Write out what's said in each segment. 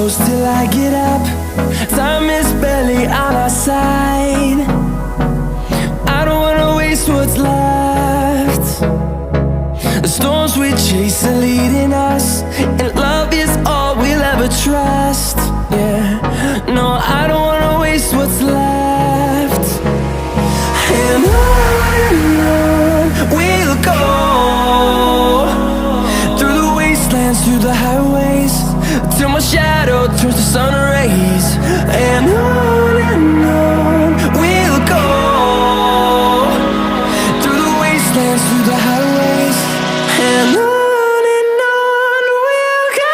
close till I get up. Time is barely on our side. I don't wanna waste what's left. The storms we chase are leading us, and love is all we'll ever trust. Yeah, no, I don't wanna waste what's left. And on we'll go, through the wastelands, through the highways, till my shadow turns to sun rays. And on we'll go, through the wastelands, through the highways, and on we'll go.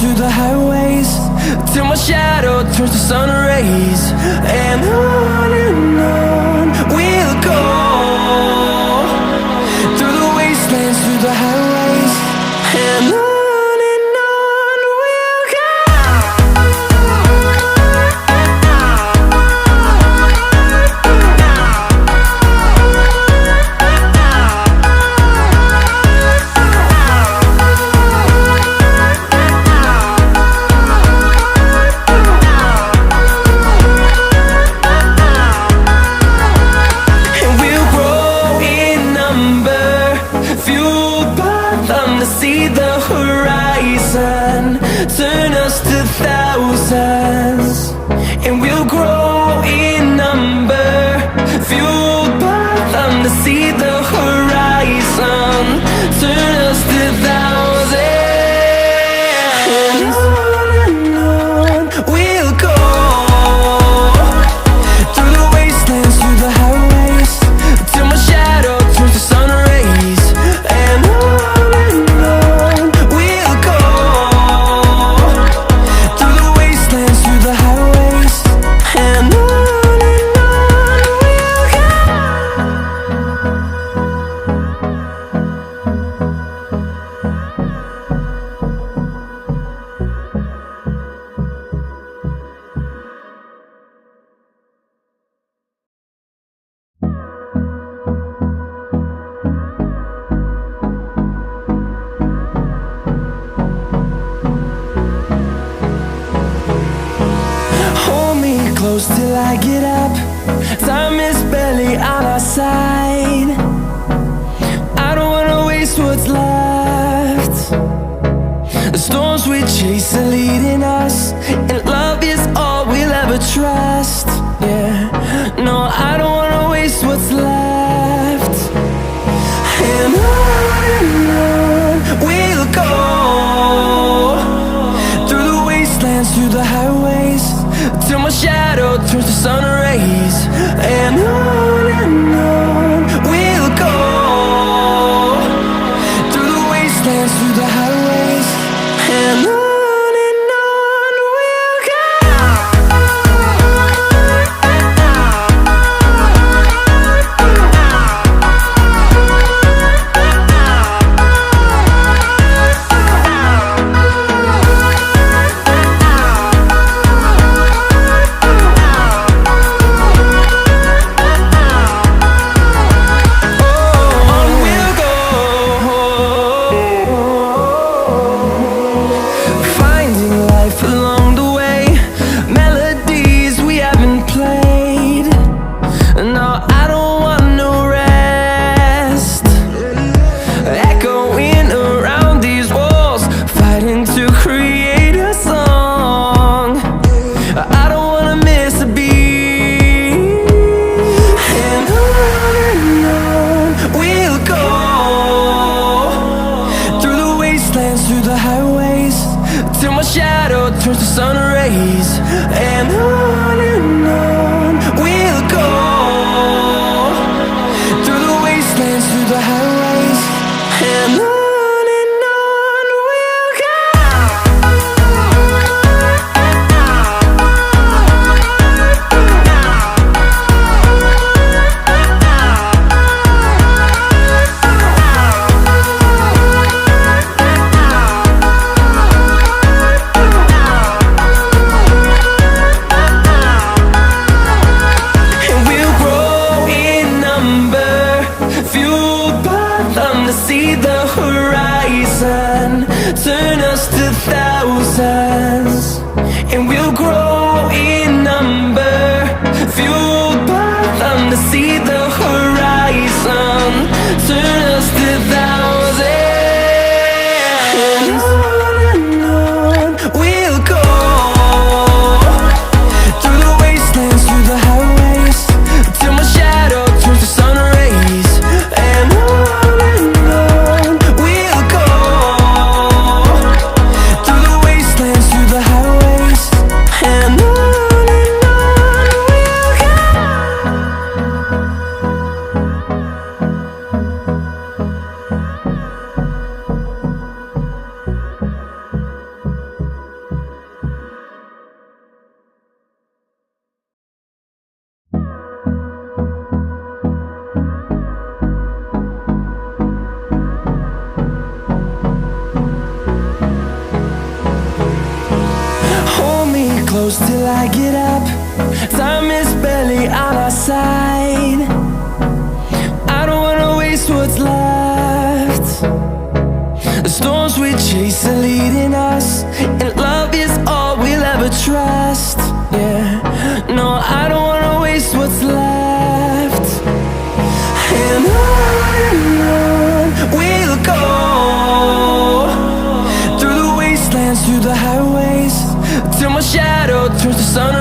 Through the highways, till my shadow turns to sun rays. And on we'll go, through the wastelands, through the highways, and on we'll go. See the horizon turn us to thousands, and we'll grow in number, fueled by them. To see the horizon turn us to thousands, and on we'll go, through the wastelands, through the highways, till my shadow turns to sun rays. And close till I get up. Time is barely on our side. I don't wanna waste what's left. The storms we chase are leading us, and love is all we'll ever trust. Yeah, no, I don't wanna waste what's left. And on we'll go, through the wastelands, through the highways, till my shadow turns to sun rays. And on we'll go, through the wastelands, through the highways, and on. close till I get up. Time is barely on our side. I don't wanna waste what's left. The storms we chase are leading us, and love is all we'll ever trust. Yeah, no, I don't wanna waste what's left. And on we'll go, through the wastelands, through the highways, till my shadow turns to sun